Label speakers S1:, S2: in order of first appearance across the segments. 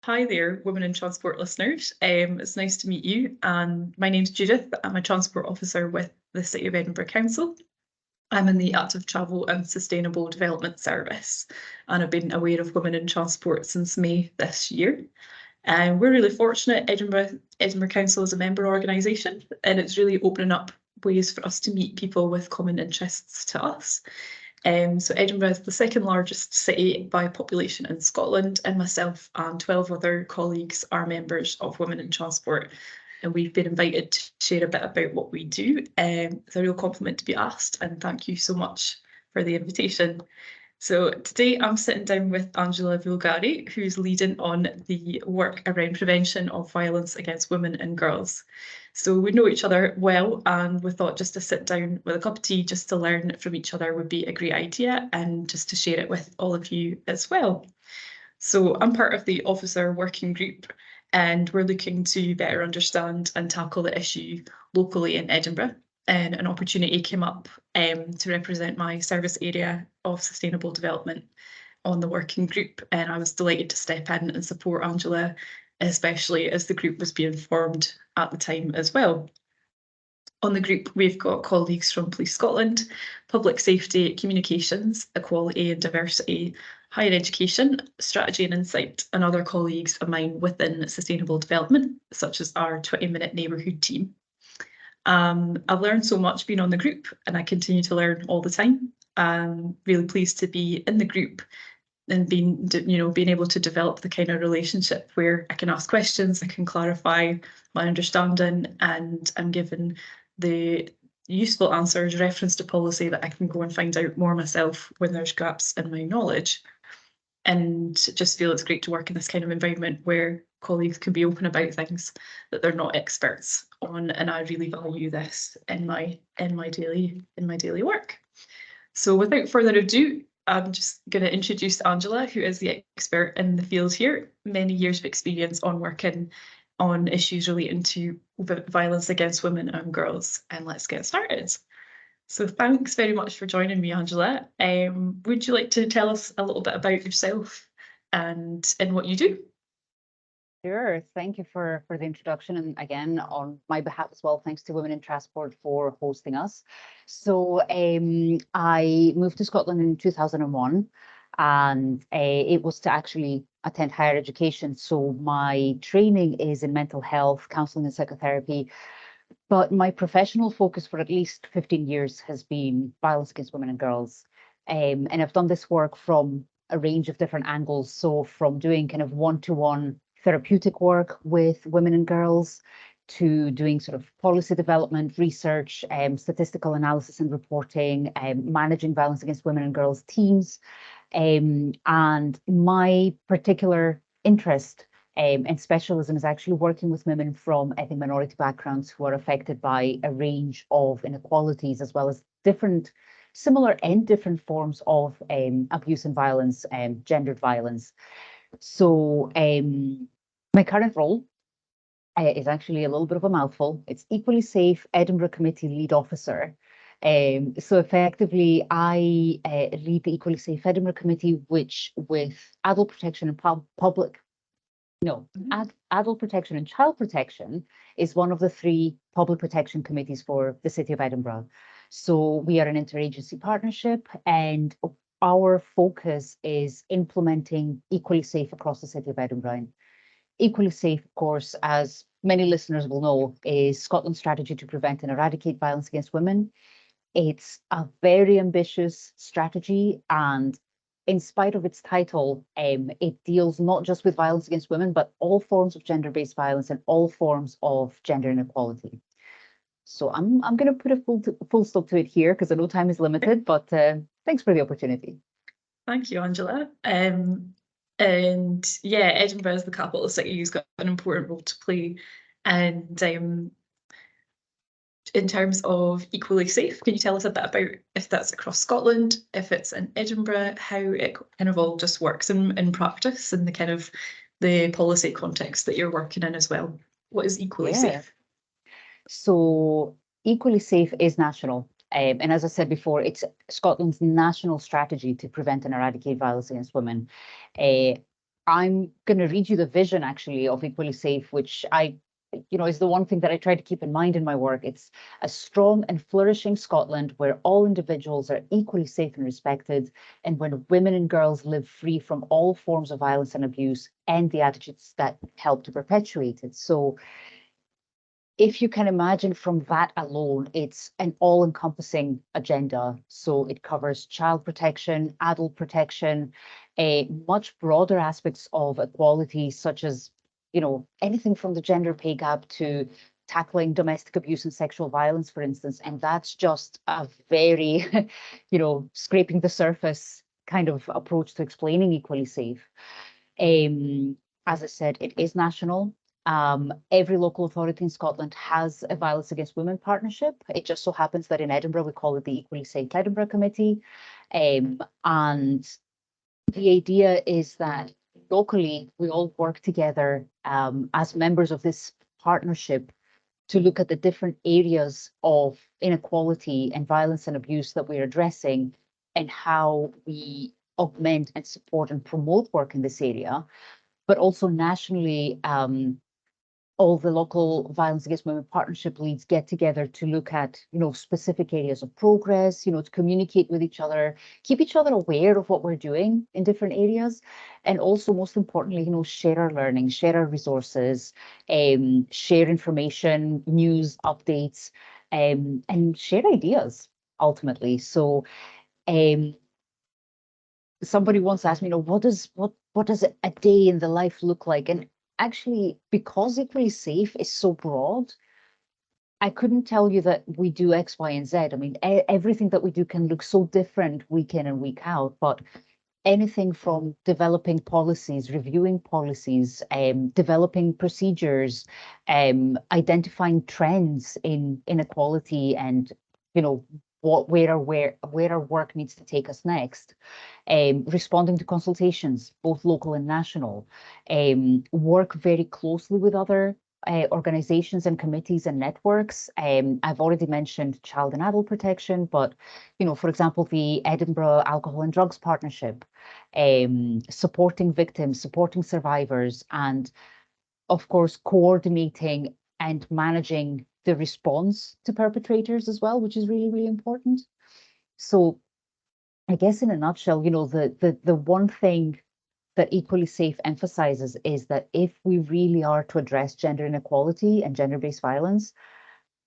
S1: Hi there, Women in Transport listeners. It's nice to meet you. And my name's Judith. I'm a Transport Officer with the City of Edinburgh Council. I'm in the Active Travel and Sustainable Development Service, and I've been aware of women in transport since May this year. And we're really fortunate. Edinburgh Council is a member organisation, and it's really opening up ways for us to meet people with common interests to us. So Edinburgh is the second largest city by population in Scotland, and myself and 12 other colleagues are members of Women in Transport, and we've been invited to share a bit about what we do. It's a real compliment to be asked, and thank you so much for the invitation. So today I'm sitting down with Angela Voulgari, who's leading on the work around prevention of violence against women and girls. So we know each other well, and we thought just to sit down with a cup of tea just to learn from each other would be a great idea, and just to share it with all of you as well. So I'm part of the officer working group, and we're looking to better understand and tackle the issue locally in Edinburgh. And an opportunity came up to represent my service area of sustainable development on the working group, and I was delighted to step in and support Angela, especially as the group was being formed at the time as well. On the group, we've got colleagues from Police Scotland, Public Safety, Communications, Equality and Diversity, Higher Education, Strategy and Insight, and other colleagues of mine within Sustainable Development, such as our 20-minute neighbourhood team. I've learned so much being on the group, and I continue to learn all the time. I'm really pleased to be in the group and being able to develop the kind of relationship where I can ask questions, I can clarify my understanding, and I'm given the useful answers, reference to policy that I can go and find out more myself when there's gaps in my knowledge. And just feel it's great to work in this kind of environment where colleagues can be open about things that they're not experts on, and I really value this in my daily work. So without further ado, I'm just going to introduce Angela, who is the expert in the field here, many years of experience on working on issues relating to violence against women and girls. And let's get started. So thanks very much for joining me, Angela. Would you like to tell us a little bit about yourself and what you do?
S2: Sure. Thank you for the introduction. And again, on my behalf as well, thanks to Women in Transport for hosting us. So I moved to Scotland in 2001, and it was to actually attend higher education. So my training is in mental health, counselling and psychotherapy. But my professional focus for at least 15 years has been violence against women and girls. And I've done this work from a range of different angles. So from doing kind of one-to-one therapeutic work with women and girls, to doing sort of policy development, research, statistical analysis and reporting, managing violence against women and girls teams. And my particular interest and specialism is actually working with women from ethnic minority backgrounds who are affected by a range of inequalities, as well as similar and different forms of abuse and violence, gendered violence. So my current role is actually a little bit of a mouthful. It's Equally Safe Edinburgh Committee Lead Officer. So effectively, I lead the Equally Safe Edinburgh Committee, which with adult protection and adult protection and child protection is one of the three public protection committees for the City of Edinburgh. So we are an interagency partnership, and our focus is implementing Equally Safe across the City of Edinburgh. And Equally Safe, of course, as many listeners will know, is Scotland's strategy to prevent and eradicate violence against women. It's a very ambitious strategy, and in spite of its title, it deals not just with violence against women, but all forms of gender-based violence and all forms of gender inequality. So I'm going to put a full stop to it here because I know time is limited, but thanks for the opportunity.
S1: Thank you, Angela. And yeah, Edinburgh is the capital city. Has got an important role to play. And in terms of Equally Safe, can you tell us a bit about if that's across Scotland, if it's in Edinburgh, how it kind of all just works in practice, and the kind of the policy context that you're working in as well? What is Equally Safe?
S2: So Equally Safe is national. And as I said before, it's Scotland's national strategy to prevent and eradicate violence against women. I'm going to read you the vision actually of Equally Safe, which is the one thing that I try to keep in mind in my work. It's a strong and flourishing Scotland where all individuals are equally safe and respected, and when women and girls live free from all forms of violence and abuse and the attitudes that help to perpetuate it. So if you can imagine from that alone, it's an all-encompassing agenda. So it covers child protection, adult protection, much broader aspects of equality, such as, anything from the gender pay gap to tackling domestic abuse and sexual violence, for instance. And that's just a very, scraping the surface kind of approach to explaining Equally Safe. As I said, it is national. Every local authority in Scotland has a Violence Against Women partnership. It just so happens that in Edinburgh, we call it the Equally Safe Edinburgh Committee. And the idea is that locally, we all work together as members of this partnership to look at the different areas of inequality and violence and abuse that we're addressing and how we augment and support and promote work in this area. But also nationally, all the local Violence Against Women partnership leads get together to look at, specific areas of progress, to communicate with each other, keep each other aware of what we're doing in different areas. And also, most importantly, share our learning, share our resources, share information, news, updates, and share ideas ultimately. So somebody once asked me, what does a day in the life look like? And actually, because Equally Safe is so broad, I couldn't tell you that we do X, Y, and Z. I mean, everything that we do can look so different week in and week out, but anything from developing policies, reviewing policies, developing procedures, identifying trends in inequality and, where our work needs to take us next, responding to consultations, both local and national, work very closely with other organizations and committees and networks. I've already mentioned child and adult protection, but, for example, the Edinburgh Alcohol and Drugs Partnership, supporting victims, supporting survivors, and of course, coordinating and managing the response to perpetrators as well, which is really, really important. So I guess in a nutshell, the one thing that Equally Safe emphasizes is that if we really are to address gender inequality and gender-based violence,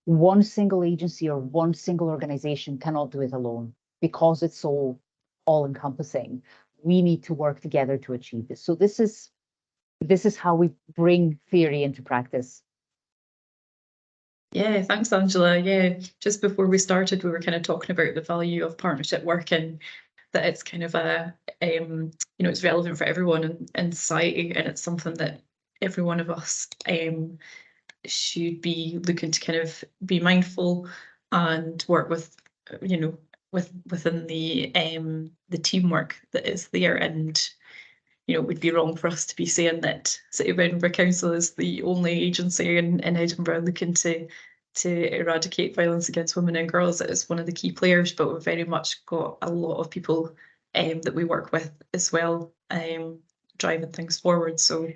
S2: one single agency or one single organization cannot do it alone because it's so all-encompassing. We need to work together to achieve this. So this is how we bring theory into practice.
S1: Yeah, thanks, Angela. Yeah, just before we started, we were kind of talking about the value of partnership work and that it's kind of it's relevant for everyone in society, and it's something that every one of us should be looking to kind of be mindful and work with, within the teamwork that is there. And it would be wrong for us to be saying that City of Edinburgh Council is the only agency in Edinburgh looking to eradicate violence against women and girls. It is one of the key players, but we've very much got a lot of people that we work with as well, driving things forward. So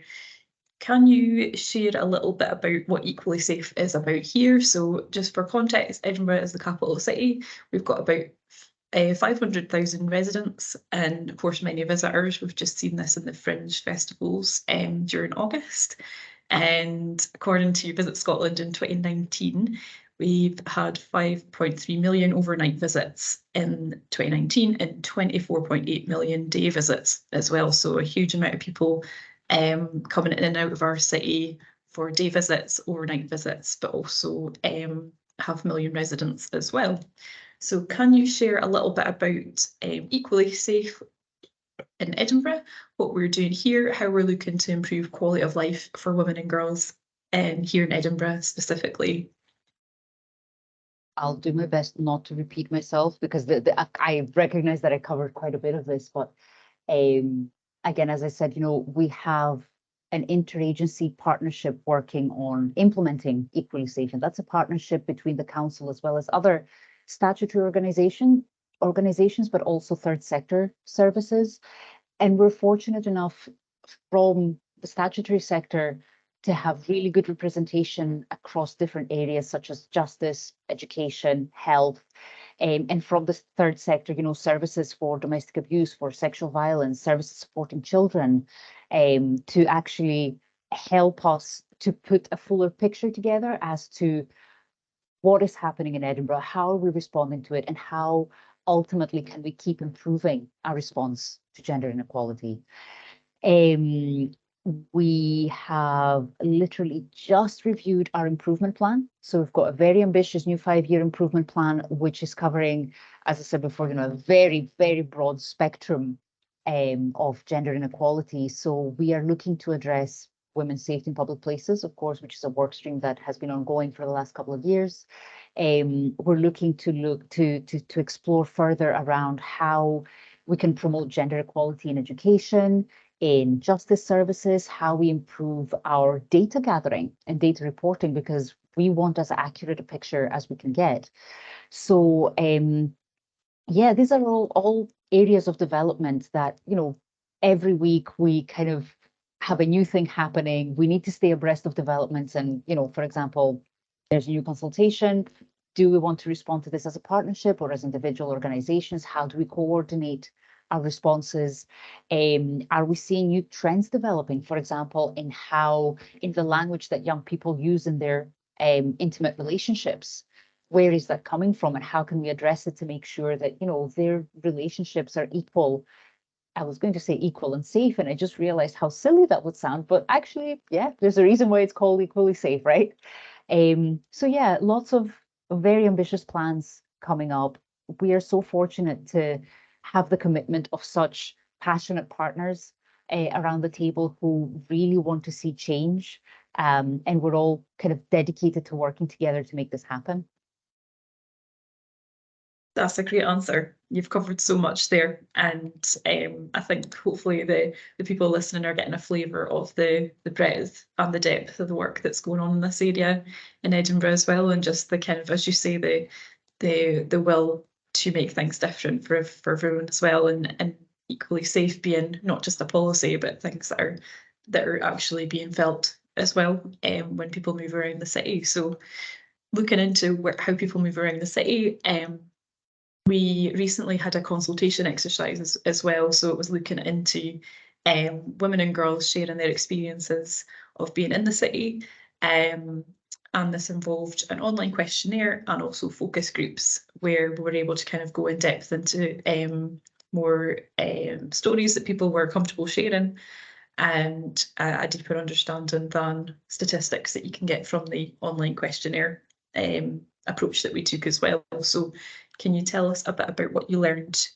S1: can you share a little bit about what Equally Safe is about here? So just for context, Edinburgh is the capital city. We've got about 500,000 residents and of course many visitors. We've just seen this in the Fringe festivals during August. And according to Visit Scotland in 2019, we've had 5.3 million overnight visits in 2019 and 24.8 million day visits as well. So a huge amount of people coming in and out of our city for day visits, overnight visits, but also 500,000 residents as well. So can you share a little bit about Equally Safe in Edinburgh, what we're doing here, how we're looking to improve quality of life for women and girls here in Edinburgh specifically?
S2: I'll do my best not to repeat myself because I recognize that I covered quite a bit of this, but again, as I said, we have an interagency partnership working on implementing Equally Safe, and that's a partnership between the council as well as other statutory organizations, but also third sector services. And we're fortunate enough from the statutory sector to have really good representation across different areas such as justice, education, health, and from the third sector, you know, services for domestic abuse, for sexual violence, services supporting children, to actually help us to put a fuller picture together as to what is happening in Edinburgh, how are we responding to it, and how ultimately can we keep improving our response to gender inequality. We have literally just reviewed our improvement plan. So we've got a very ambitious new 5-year improvement plan, which is covering, as I said before, you know, a very, very broad spectrum of gender inequality. So we are looking to address women's safety in public places, of course, which is a work stream that has been ongoing for the last couple of years. We're looking to explore further around how we can promote gender equality in education, in justice services, how we improve our data gathering and data reporting, because we want as accurate a picture as we can get. So yeah, these are all areas of development that, you know, every week we kind of have a new thing happening. We need to stay abreast of developments. And, you know, for example, there's a new consultation. Do we want to respond to this as a partnership or as individual organizations? How do we coordinate our responses? Are we seeing new trends developing, for example, in the language that young people use in their intimate relationships? Where is that coming from, and how can we address it to make sure that, you know, their relationships are equal? I was going to say equal and safe, and I just realized how silly that would sound, but actually, yeah, there's a reason why it's called equally safe, right? So yeah, lots of very ambitious plans coming up. We are so fortunate to have the commitment of such passionate partners around the table who really want to see change. And we're all kind of dedicated to working together to make this happen.
S1: That's a great answer. You've covered so much there, and I think hopefully the people listening are getting a flavour of the breadth and the depth of the work that's going on in this area in Edinburgh as well, and just the kind of, as you say, the will to make things different for everyone as well, and equally safe being not just a policy, but things that are actually being felt as well when people move around the city. So looking into how people move around the city, we recently had a consultation exercise as well. So it was looking into women and girls sharing their experiences of being in the city. And this involved an online questionnaire and also focus groups where we were able to kind of go in depth into more stories that people were comfortable sharing, and a deeper understanding than statistics that you can get from the online questionnaire approach that we took as well. So can you tell us a bit about what you learned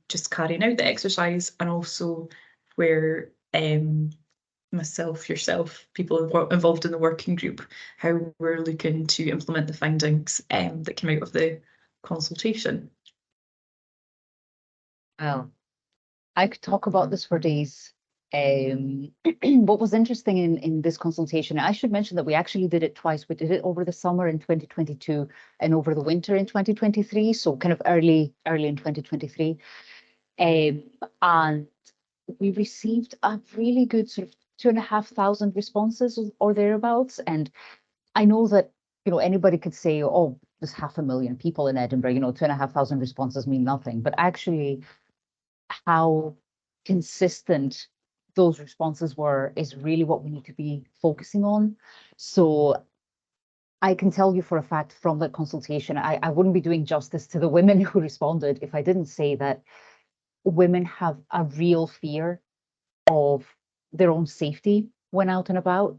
S1: just carrying out the exercise, and also where myself, yourself, people involved in the working group, how we're looking to implement the findings that came out of the consultation?
S2: Well, I could talk about this for days. What was interesting in this consultation, I should mention that we actually did it twice. We did it over the summer in 2022 and over the winter in 2023, so kind of early in 2023. And we received a really good sort of 2,500 responses or thereabouts. And I know that, you know, anybody could say, oh, there's 500,000 people in Edinburgh, you know, 2,500 responses mean nothing. But actually, how consistent those responses were is really what we need to be focusing on. So I can tell you for a fact from that consultation, I wouldn't be doing justice to the women who responded if I didn't say that women have a real fear of their own safety when out and about.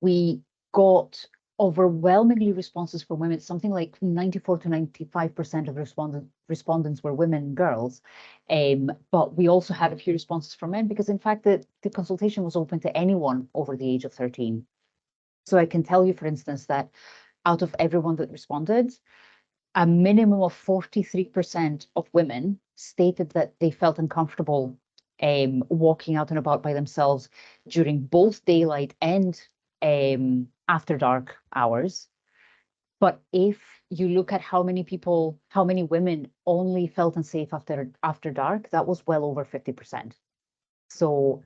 S2: We got overwhelmingly responses from women, something like 94 to 95% of respondents were women and girls. But we also had a few responses from men, because in fact the consultation was open to anyone over the age of 13. So I can tell you, for instance, that out of everyone that responded, a minimum of 43% of women stated that they felt uncomfortable walking out and about by themselves during both daylight and after dark hours. But if you look at how many women only felt unsafe after dark, that was well over 50%. So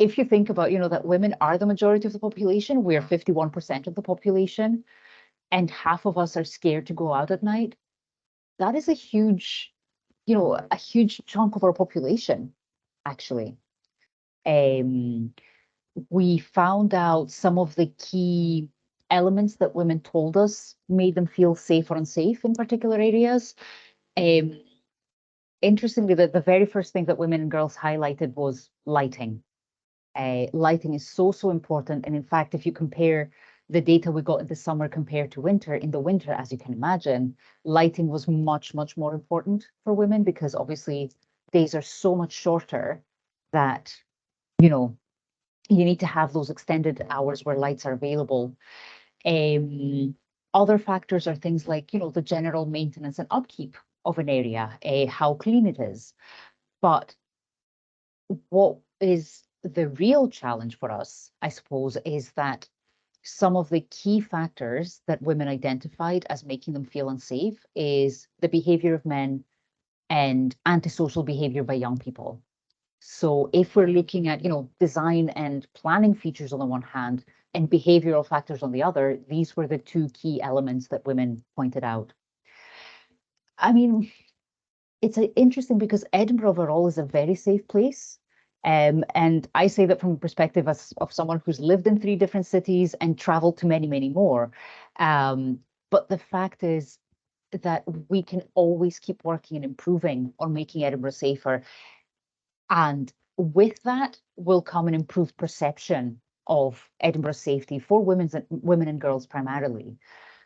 S2: if you think about, that women are the majority of the population, we're 51% of the population, and half of us are scared to go out at night, that is a huge chunk of our population, actually. We found out some of the key elements that women told us made them feel safe or unsafe in particular areas. Interestingly, the very first thing that women and girls highlighted was lighting. Lighting is so important. And in fact, if you compare the data we got in the summer compared to winter, in the winter, as you can imagine, lighting was much more important for women, because obviously days are so much shorter that, you need to have those extended hours where lights are available. Other factors are things like, the general maintenance and upkeep of an area, how clean it is. But what is the real challenge for us, I suppose, is that some of the key factors that women identified as making them feel unsafe is the behavior of men and antisocial behavior by young people. So if we're looking at, design and planning features on the one hand and behavioral factors on the other, these were the two key elements that women pointed out. I mean, it's interesting because Edinburgh overall is a very safe place. And I say that from a perspective of someone who's lived in 3 different cities and traveled to many more. But the fact is that we can always keep working and improving on making Edinburgh safer. And with that will come an improved perception of Edinburgh safety for women and girls primarily.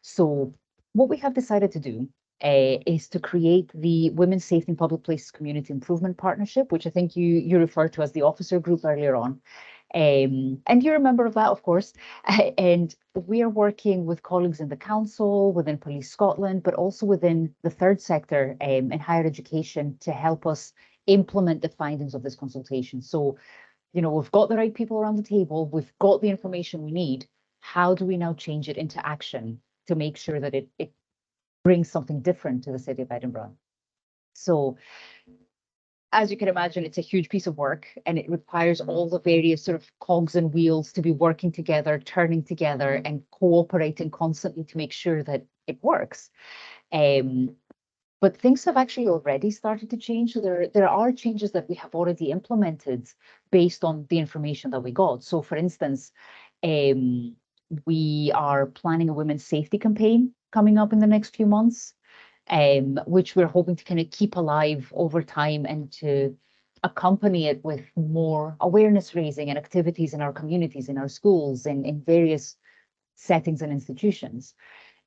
S2: So what we have decided to do is to create the Women's Safety in Public Places Community Improvement Partnership, which I think you referred to as the officer group earlier on. And you're a member of that, of course. And we are working with colleagues in the council, within Police Scotland, but also within the third sector in higher education to help us implement the findings of this consultation. So, we've got the right people around the table, we've got the information we need. How do we now change it into action to make sure that it brings something different to the City of Edinburgh? So, as you can imagine, it's a huge piece of work, and it requires all the various sort of cogs and wheels to be working together, turning together, and cooperating constantly to make sure that it works. But things have actually already started to change. So there are changes that we have already implemented based on the information that we got. So for instance, we are planning a women's safety campaign coming up in the next few months, which we're hoping to kind of keep alive over time and to accompany it with more awareness raising and activities in our communities, in our schools, in various settings and institutions.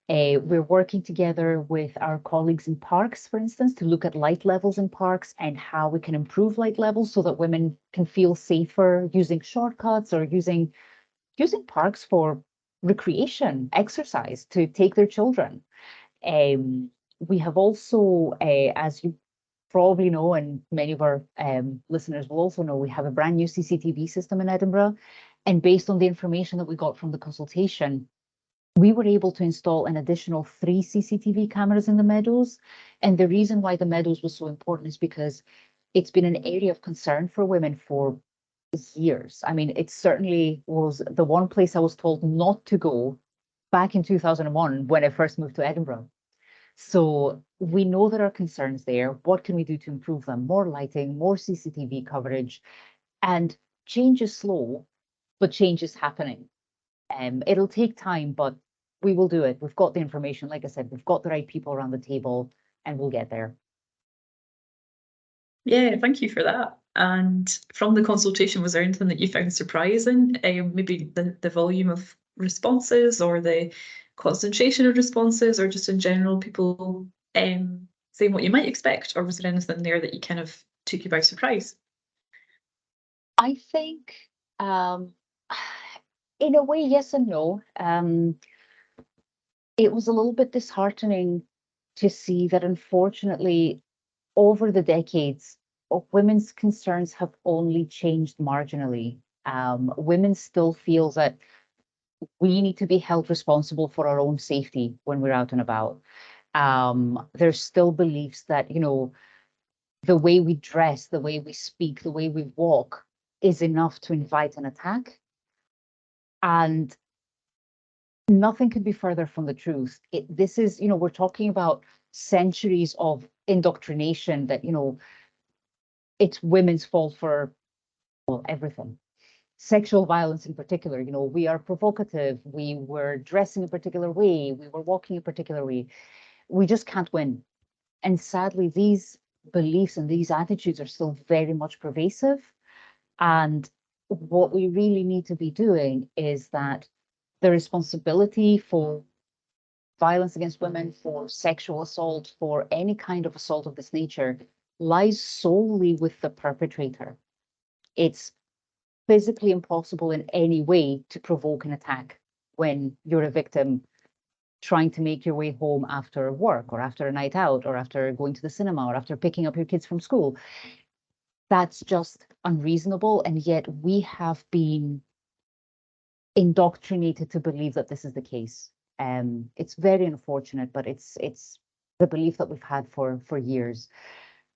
S2: We're working together with our colleagues in parks, for instance, to look at light levels in parks and how we can improve light levels so that women can feel safer using shortcuts or using parks for recreation, exercise, to take their children. We have also, as you probably know, and many of our listeners will also know, we have a brand new CCTV system in Edinburgh. And based on the information that we got from the consultation, we were able to install an additional 3 CCTV cameras in the meadows. And the reason why the meadows was so important is because it's been an area of concern for women for years. I mean, it certainly was the one place I was told not to go back in 2001 when I first moved to Edinburgh. So we know there are concerns there. What can we do to improve them? More lighting, more CCTV coverage, and change is slow, but change is happening. It'll take time, but we will do it. We've got the information. Like I said, we've got the right people around the table, and we'll get there.
S1: Yeah, thank you for that. And from the consultation, was there anything that you found surprising? Maybe the volume of responses or the concentration of responses, or just in general people saying what you might expect, or was there anything there that you kind of took you by surprise?
S2: I think in a way, yes and no. It was a little bit disheartening to see that, unfortunately, over the decades, women's concerns have only changed marginally. Women still feel that we need to be held responsible for our own safety when we're out and about. There's still beliefs that, the way we dress, the way we speak, the way we walk is enough to invite an attack. And nothing could be further from the truth. This is, we're talking about centuries of indoctrination that, it's women's fault for, well, everything. Sexual violence in particular, we are provocative, we were dressing a particular way, we were walking a particular way. We just can't win. And sadly, these beliefs and these attitudes are still very much pervasive. And what we really need to be doing is that the responsibility for violence against women, for sexual assault, for any kind of assault of this nature lies solely with the perpetrator. It's physically impossible in any way to provoke an attack when you're a victim trying to make your way home after work or after a night out or after going to the cinema or after picking up your kids from school. That's just unreasonable. And yet we have been indoctrinated to believe that this is the case. It's very unfortunate, but it's the belief that we've had for years.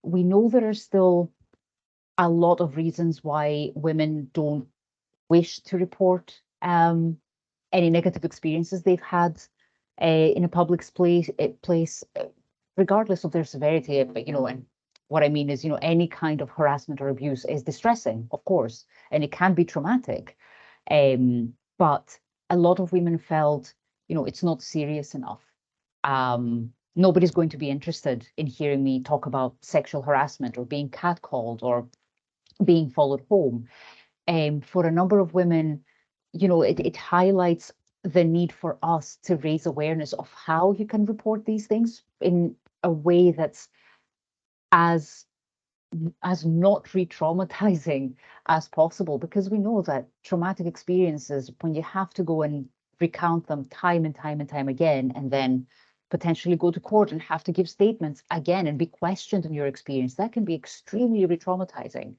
S2: We know there are still a lot of reasons why women don't wish to report any negative experiences they've had in a public place, regardless of their severity. But and what I mean is, any kind of harassment or abuse is distressing, of course, and it can be traumatic. But a lot of women felt, it's not serious enough. Nobody's going to be interested in hearing me talk about sexual harassment or being catcalled or being followed home. For a number of women, it highlights the need for us to raise awareness of how you can report these things in a way that's as not re-traumatizing as possible, because we know that traumatic experiences, when you have to go and recount them time and time and time again, and then potentially go to court and have to give statements again and be questioned on your experience, that can be extremely re-traumatizing.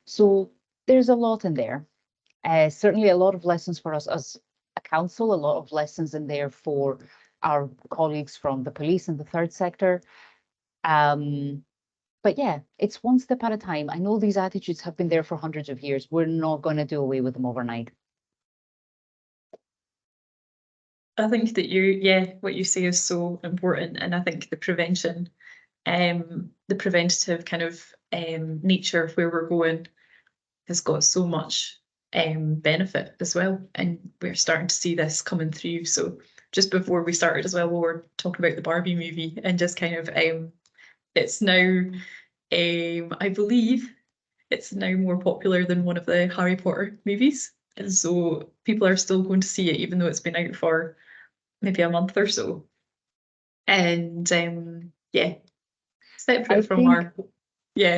S2: So there's a lot in there. Certainly a lot of lessons for us as a council, a lot of lessons in there for our colleagues from the police and the third sector. But yeah, it's one step at a time. I know these attitudes have been there for hundreds of years. We're not going to do away with them overnight.
S1: I think that what you say is so important, and I think the prevention, the preventative kind of nature of where we're going has got so much benefit as well, and we're starting to see this coming through. So just before we started as well, we were talking about the Barbie movie, and just kind of it's now I believe it's now more popular than one of the Harry Potter movies, and so people are still going to see it even though it's been out for maybe a month or so. And yeah, separate from our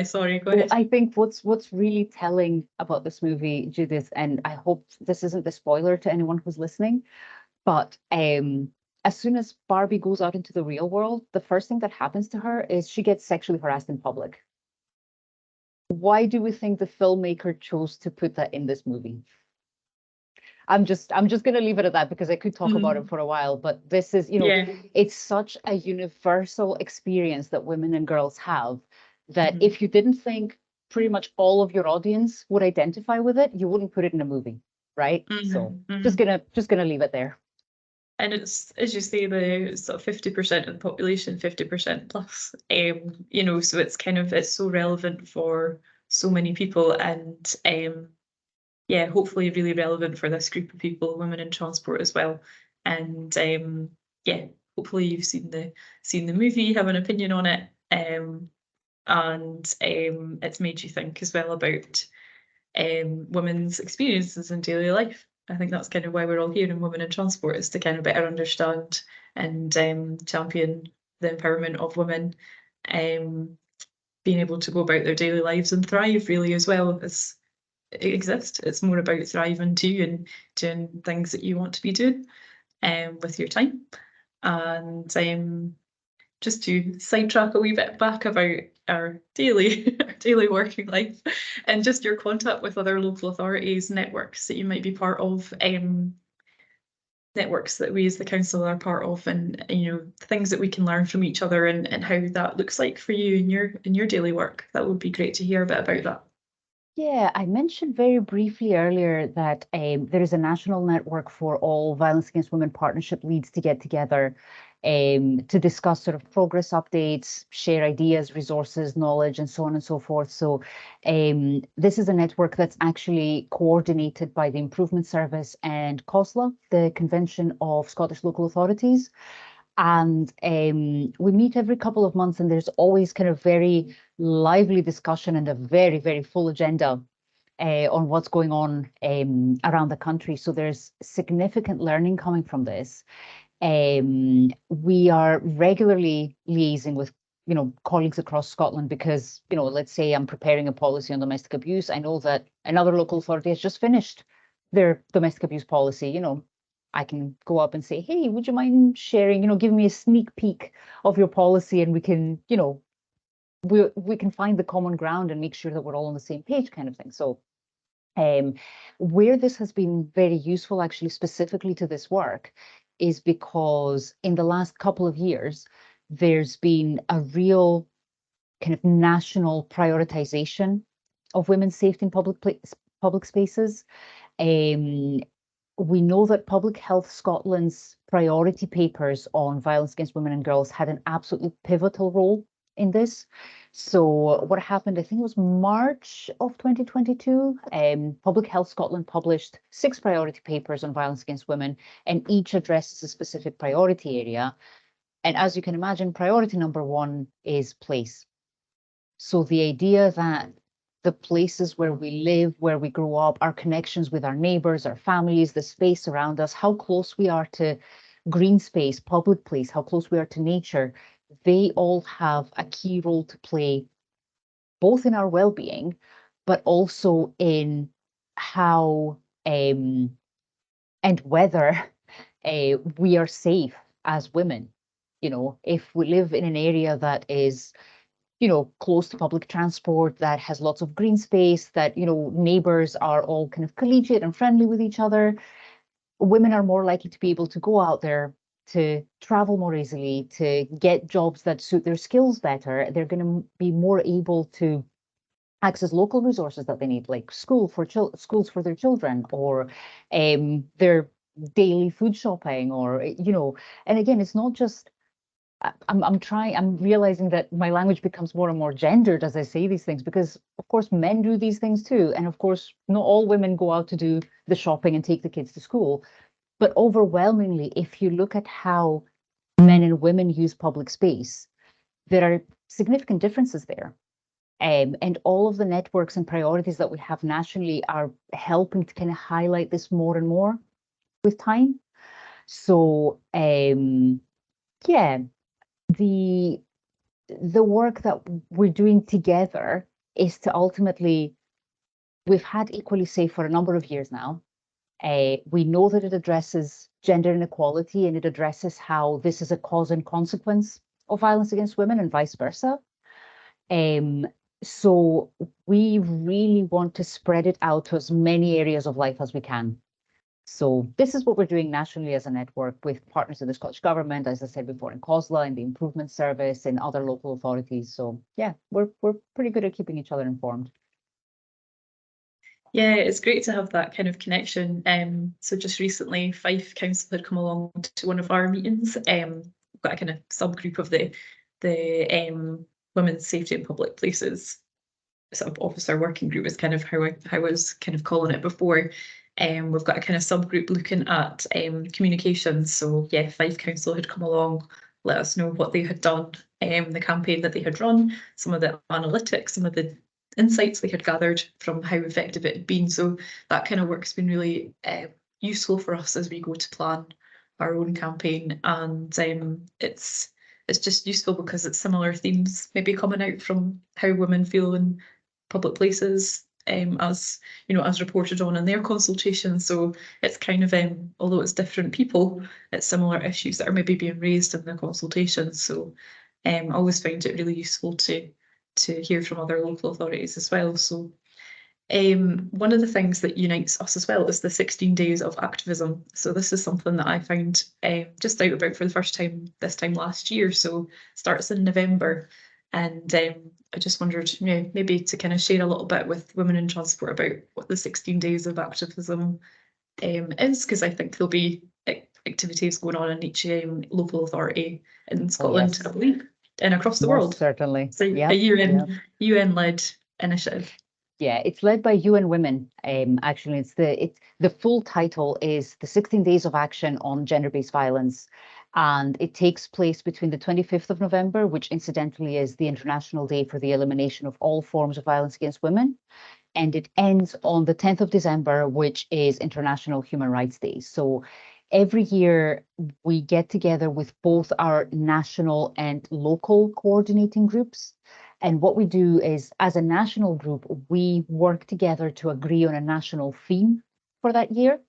S1: sorry, go ahead.
S2: I think what's really telling about this movie, Judith, and I hope this isn't the spoiler to anyone who's listening, but as soon as Barbie goes out into the real world, the first thing that happens to her is she gets sexually harassed in public. Why do we think the filmmaker chose to put that in this movie? I'm just going to leave it at that, because I could talk about it for a while, but this is, it's such a universal experience that women and girls have that if you didn't think pretty much all of your audience would identify with it, you wouldn't put it in a movie, right? So just gonna leave it there.
S1: And it's, as you say, the sort of 50% of the population, 50% plus, so it's kind of, it's so relevant for so many people, and hopefully really relevant for this group of people, women in transport as well. And hopefully you've seen the movie, have an opinion on it, and it's made you think as well about women's experiences in daily life. I think that's kind of why we're all here in Women in Transport, is to kind of better understand and champion the empowerment of women, being able to go about their daily lives and thrive really as well as exist. It's more about thriving too and doing things that you want to be doing with your time. And just to sidetrack a wee bit back about our daily working life, and just your contact with other local authorities, networks that you might be part of. networks that we as the council are part of, and things that we can learn from each other, and how that looks like for you in your daily work. That would be great to hear a bit about that.
S2: Yeah, I mentioned very briefly earlier that there is a national network for all violence against women partnership leads to get together to discuss sort of progress updates, share ideas, resources, knowledge, and so on and so forth. So this is a network that's actually coordinated by the Improvement Service and COSLA, the Convention of Scottish Local Authorities. And we meet every couple of months, and there's always kind of very lively discussion and a very, very full agenda on what's going on around the country. So there's significant learning coming from this. We are regularly liaising with colleagues across Scotland because, let's say I'm preparing a policy on domestic abuse. I know that another local authority has just finished their domestic abuse policy. I can go up and say, hey, would you mind sharing, give me a sneak peek of your policy, and we can, we can find the common ground and make sure that we're all on the same page, kind of thing. So where this has been very useful, actually, specifically to this work, is because in the last couple of years, there's been a real kind of national prioritization of women's safety in public spaces. We know that Public Health Scotland's priority papers on violence against women and girls had an absolutely pivotal role in this. So what happened, I think it was March of 2022, Public Health Scotland published 6 priority papers on violence against women, and each addresses a specific priority area. And as you can imagine, priority number 1 is place. So the idea that the places where we live, where we grow up, our connections with our neighbours, our families, the space around us, how close we are to green space, public place, how close we are to nature, they all have a key role to play, both in our well-being, but also in how and whether we are safe as women. If we live in an area that is close to public transport, that has lots of green space, that, neighbors are all kind of collegiate and friendly with each other, women are more likely to be able to go out there, to travel more easily, to get jobs that suit their skills better. They're going to be more able to access local resources that they need, like schools for their children, or their daily food shopping, or, and again, it's not just, I'm realizing that my language becomes more and more gendered as I say these things, because of course men do these things too. And of course, not all women go out to do the shopping and take the kids to school. But overwhelmingly, if you look at how men and women use public space, there are significant differences there. And all of the networks and priorities that we have nationally are helping to kind of highlight this more and more with time. So yeah, the work that we're doing together is to ultimately, we've had Equally Safe for a number of years now. We know that it addresses gender inequality, and it addresses how this is a cause and consequence of violence against women and vice versa. So we really want to spread it out to as many areas of life as we can. So this is what we're doing nationally as a network with partners in the Scottish Government, as I said before, in COSLA, in the Improvement Service, and other local authorities. So yeah, we're pretty good at keeping each other informed.
S1: Yeah, it's great to have that kind of connection. So just recently, Fife Council had come along to one of our meetings. We've got a kind of subgroup of the women's safety in public places sort of officer working group is kind of how I was kind of calling it before. We've got a kind of subgroup looking at communications. So yeah, Fife Council had come along, let us know what they had done, the campaign that they had run, some of the analytics, some of the insights they had gathered from how effective it had been. So that kind of work's been really useful for us as we go to plan our own campaign. And it's just useful because it's similar themes maybe coming out from how women feel in public places, as as reported on in their consultation. So it's kind of although it's different people, it's similar issues that are maybe being raised in the consultation. So I always find it really useful to hear from other local authorities as well. So One of the things that unites us as well is the 16 days of activism. So this is something that I found just out about for the first time this time last year. So starts in November. And I just wondered, maybe to kind of share a little bit with women in transport about what the 16 days of activism is, because I think there'll be activities going on in each local authority in Scotland,
S2: yes.
S1: I believe, and across the
S2: Most
S1: world.
S2: certainly.
S1: So
S2: Yeah.
S1: a UN-led initiative.
S2: Yeah, it's led by UN Women. Actually, the full title is the 16 Days of Action on Gender-Based Violence, and it takes place between the 25th of November, which incidentally is the International Day for the Elimination of All Forms of Violence Against Women, and it ends on the 10th of December, which is International Human Rights Day. So every year we get together with both our national and local coordinating groups. And what we do is, as a national group, we work together to agree on a national theme for that year.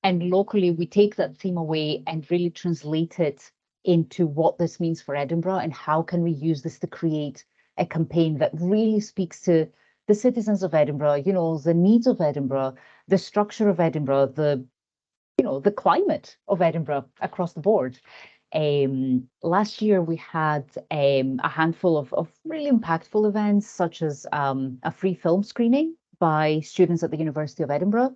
S2: And locally, we take that theme away and really translate it into what this means for Edinburgh and how can we use this to create a campaign that really speaks to the citizens of Edinburgh, the needs of Edinburgh, the structure of Edinburgh, the climate of Edinburgh across the board. Last year we had a handful of really impactful events, such as a free film screening by students at the University of Edinburgh.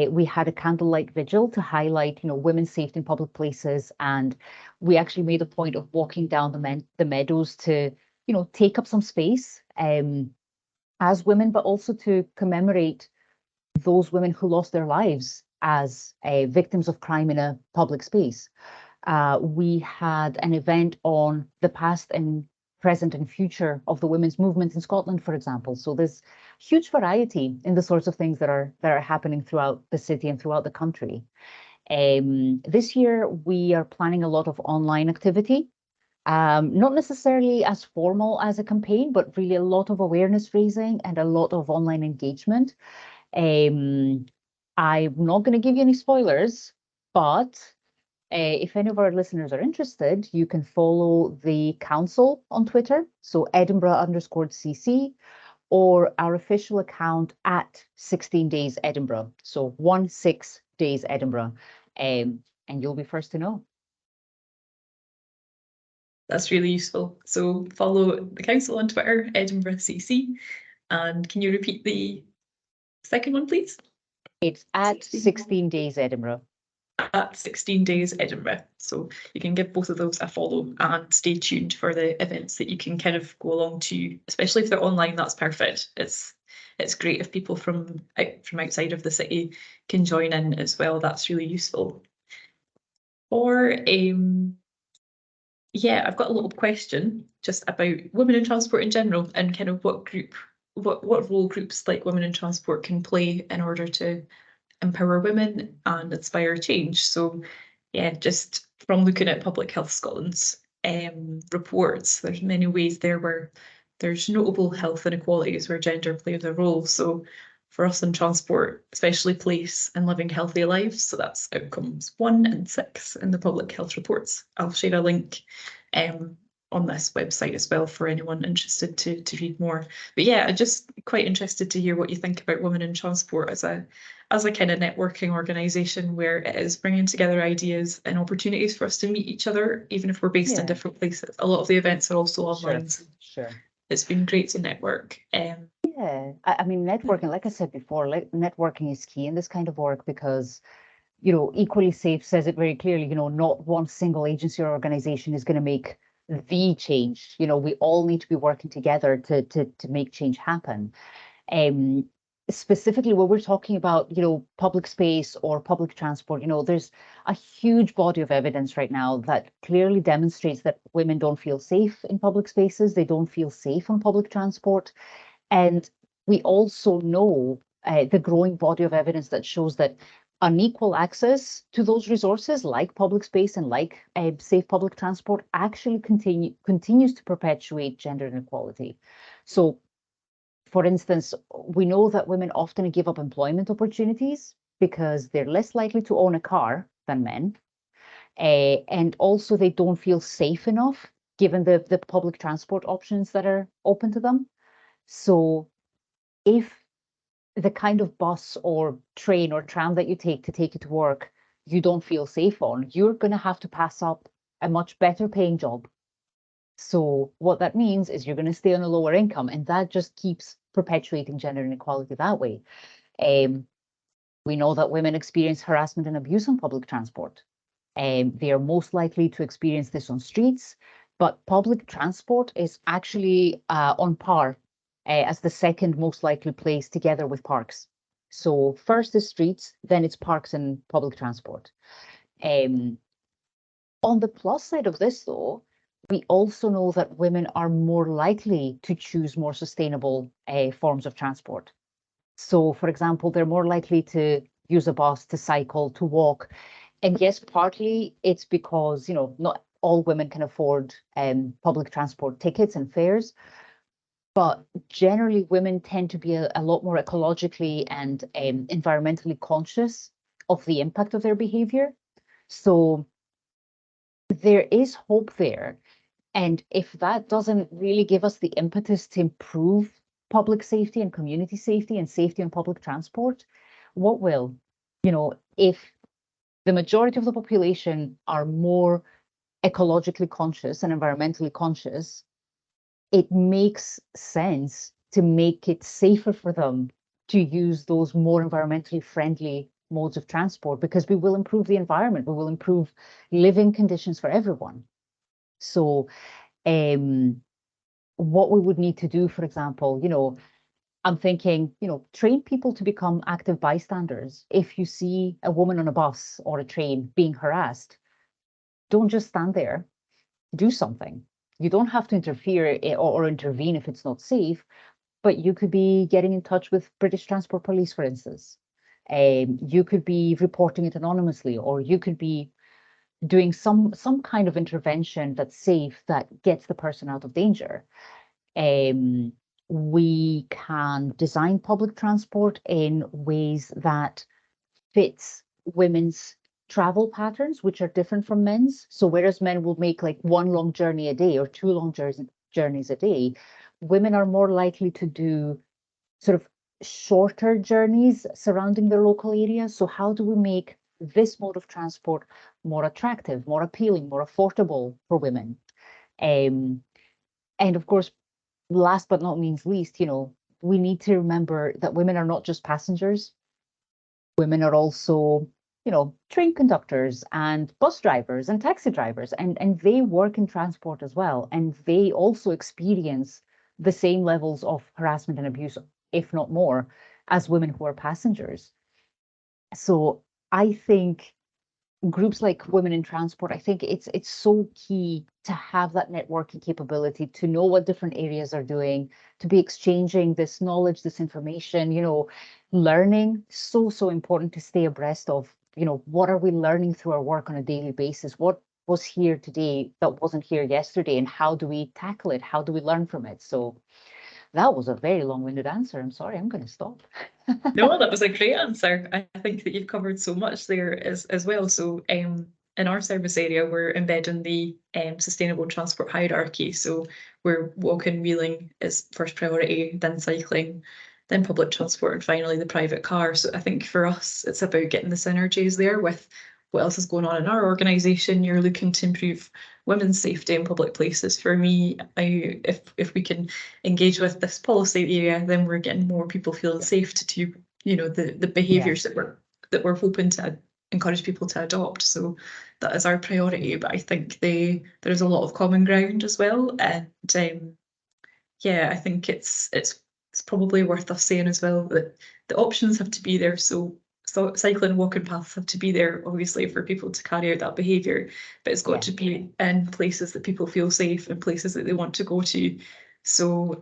S2: We had a candlelight vigil to highlight, women's safety in public places, and we actually made a point of walking down the meadows to, take up some space as women, but also to commemorate those women who lost their lives as victims of crime in a public space. We had an event on the past and present and future of the women's movement in Scotland, for example. So there's huge variety in the sorts of things that are happening throughout the city and throughout the country. This year, we are planning a lot of online activity, not necessarily as formal as a campaign, but really a lot of awareness raising and a lot of online engagement. I'm not going to give you any spoilers, but if any of our listeners are interested, you can follow the council on Twitter, so Edinburgh_CC, or our official account at 16 Days Edinburgh, so 16 Days Edinburgh, and you'll be first to know.
S1: That's really useful. So follow the council on Twitter, Edinburgh CC, and can you repeat the second one, please?
S2: It's at 16 Days Edinburgh.
S1: At 16 Days Edinburgh. So you can give both of those a follow and stay tuned for the events that you can kind of go along to, especially if they're online. That's perfect. It's great if people from outside of the city can join in as well. That's really useful. Or yeah, I've got a little question just about women in transport in general and kind of what role groups like Women in Transport can play in order to empower women and inspire change. So yeah, just from looking at Public Health Scotland's reports, there's many ways there where there's notable health inequalities where gender plays a role. So for us in transport, especially place and living healthy lives. So that's outcomes 1 and 6 in the public health reports. I'll share a link on this website as well for anyone interested to read more. But yeah, I'm just quite interested to hear what you think about Women in Transport as a kind of networking organisation where it is bringing together ideas and opportunities for us to meet each other, even if we're based in different places. A lot of the events are also online.
S2: Sure.
S1: It's been great to network.
S2: Yeah, I mean, networking, like I said before, networking is key in this kind of work because, Equally Safe says it very clearly, not one single agency or organization is going to make the change. We all need to be working together to make change happen. Specifically, when we're talking about, public space or public transport, there's a huge body of evidence right now that clearly demonstrates that women don't feel safe in public spaces. They don't feel safe on public transport. And we also know the growing body of evidence that shows that unequal access to those resources like public space and like safe public transport actually continues to perpetuate gender inequality. So, for instance, we know that women often give up employment opportunities because they're less likely to own a car than men. And also they don't feel safe enough given the public transport options that are open to them. So if the kind of bus or train or tram that you take to work, you don't feel safe on, you're going to have to pass up a much better paying job. So what that means is you're going to stay on a lower income, and that just keeps perpetuating gender inequality that way. We know that women experience harassment and abuse on public transport. They are most likely to experience this on streets, but public transport is actually on par as the second most likely place, together with parks. So first is streets, then it's parks and public transport. On the plus side of this, though, we also know that women are more likely to choose more sustainable forms of transport. So, for example, they're more likely to use a bus, to cycle, to walk. And yes, partly it's because, not all women can afford public transport tickets and fares, but generally women tend to be a lot more ecologically and environmentally conscious of the impact of their behavior. So there is hope there. And if that doesn't really give us the impetus to improve public safety and community safety and safety on public transport, what will? If the majority of the population are more ecologically conscious and environmentally conscious, it makes sense to make it safer for them to use those more environmentally friendly modes of transport, because we will improve the environment, we will improve living conditions for everyone. So what we would need to do, for example, I'm thinking, train people to become active bystanders. If you see a woman on a bus or a train being harassed, don't just stand there, do something. You don't have to interfere or intervene if it's not safe, but you could be getting in touch with British Transport Police, for instance. You could be reporting it anonymously, or you could be doing some kind of intervention that's safe, that gets the person out of danger. We can design public transport in ways that fits women's travel patterns, which are different from men's. So whereas men will make like one long journey a day or two long journeys a day, women are more likely to do sort of shorter journeys surrounding their local area. So how do we make this mode of transport more attractive, more appealing, more affordable for women? And of course, last but not least, we need to remember that women are not just passengers. Women are also, train conductors and bus drivers and taxi drivers, and they work in transport as well. And they also experience the same levels of harassment and abuse, if not more, as women who are passengers. So I think groups like Women in Transport, I think it's so key to have that networking capability, to know what different areas are doing, to be exchanging this knowledge, this information, learning. So important to stay abreast of, what are we learning through our work on a daily basis? What was here today that wasn't here yesterday? And how do we tackle it? How do we learn from it? So that was a very long-winded answer. I'm sorry, I'm going to stop.
S1: No, that was a great answer. I think that you've covered so much there as well. So in our service area, we're embedding the sustainable transport hierarchy. So we're walking, wheeling is first priority, then cycling, then public transport, and finally the private car. So I think for us, it's about getting the synergies there with what else is going on in our organisation. You're looking to improve women's safety in public places. For me, if we can engage with this policy area, then we're getting more people feeling safe to do, the behaviours that we're hoping to encourage people to adopt. So that is our priority. But I think there's a lot of common ground as well, and I think it's probably worth us saying as well that the options have to be there. So cycling and walking paths have to be there, obviously, for people to carry out that behaviour, but it's got to be in places that people feel safe and places that they want to go to. So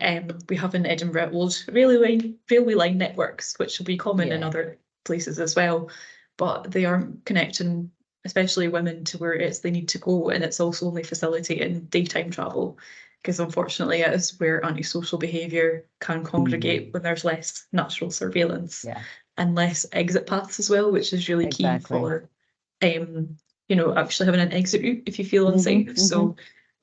S1: we have in Edinburgh old railway line networks, which will be common in other places as well, but they aren't connecting, especially women, to where they need to go, and it's also only facilitating daytime travel, because unfortunately it is where antisocial behaviour can congregate when there's less natural surveillance. And less exit paths as well, which is really key for, actually having an exit route if you feel unsafe. So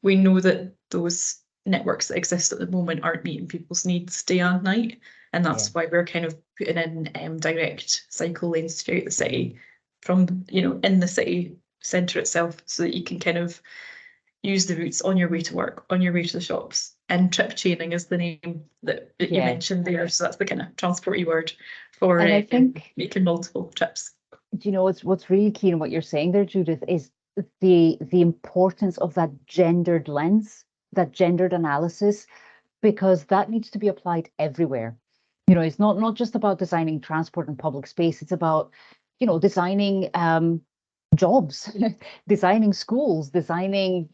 S1: we know that those networks that exist at the moment aren't meeting people's needs day and night. And that's why we're kind of putting in direct cycle lanes throughout the city from, in the city centre itself, so that you can kind of use the routes on your way to work, on your way to the shops. And trip chaining is the name that you mentioned there. So that's the kind of transporty word for
S2: And I think
S1: making multiple trips.
S2: Do you know what's really key in what you're saying there, Judith, is the importance of that gendered lens, that gendered analysis, because that needs to be applied everywhere. It's not just about designing transport and public space. It's about, designing jobs, designing schools, designing,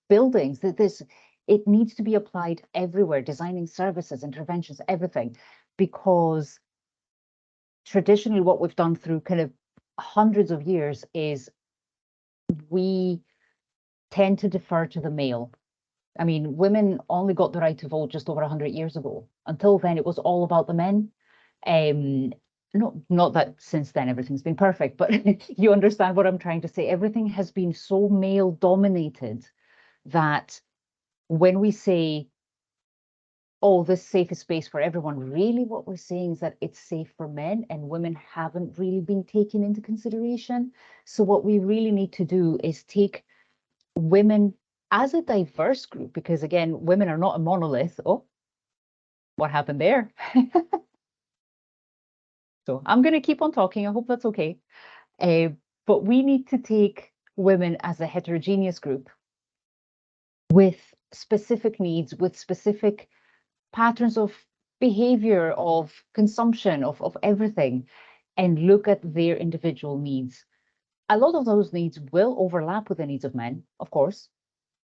S2: buildings. It needs to be applied everywhere, designing services, interventions, everything, because traditionally what we've done through kind of hundreds of years is we tend to defer to the male. I mean, women only got the right to vote just over 100 years ago. Until then, it was all about the men. Not that since then everything's been perfect, but you understand what I'm trying to say. Everything has been so male dominated that when we say, oh, this safest space for everyone, really what we're saying is that it's safe for men, and women haven't really been taken into consideration. So what we really need to do is take women as a diverse group, because again, women are not a monolith. Oh, what happened there? So I'm going to keep on talking. I hope that's okay. But we need to take women as a heterogeneous group with specific needs, with specific patterns of behavior, of consumption, of everything, and look at their individual needs. A lot of those needs will overlap with the needs of men, of course,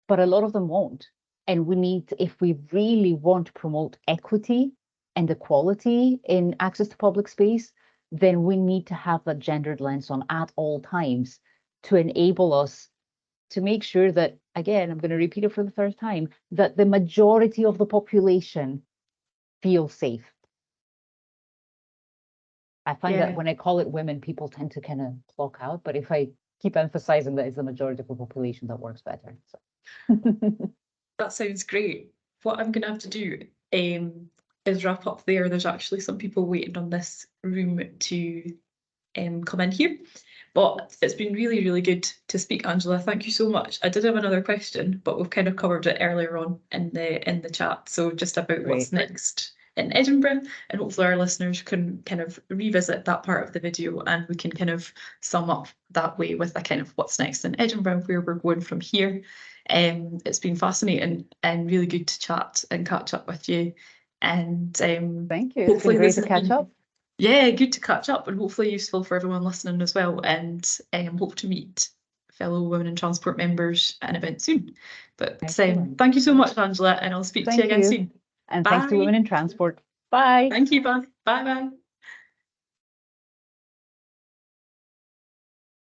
S2: but a lot of them won't. And we need, if we really want to promote equity and equality in access to public space, then we need to have that gendered lens on at all times to enable us to make sure that, again, I'm going to repeat it for the third time, that the majority of the population feel safe. I find that when I call it women, people tend to kind of clock out, but if I keep emphasizing that it's the majority of the population, that works better. So.
S1: That sounds great. What I'm going to have to do is wrap up there. There's actually some people waiting on this room to come in here. But it's been really, really good to speak, Angela. Thank you so much. I did have another question, but we've kind of covered it earlier on in the chat. So just about what's next in Edinburgh, and hopefully our listeners can kind of revisit that part of the video, and we can kind of sum up that way with a kind of what's next in Edinburgh, where we're going from here. It's been fascinating and really good to chat and catch up with you. And
S2: thank you. It's been great to catch up.
S1: Yeah, good to catch up, and hopefully useful for everyone listening as well. And hope to meet fellow Women in Transport members at an event soon. But thank you so much, Angela, and I'll speak to you again soon.
S2: And thanks to Women in Transport. Bye.
S1: Thank you. Bye. Bye.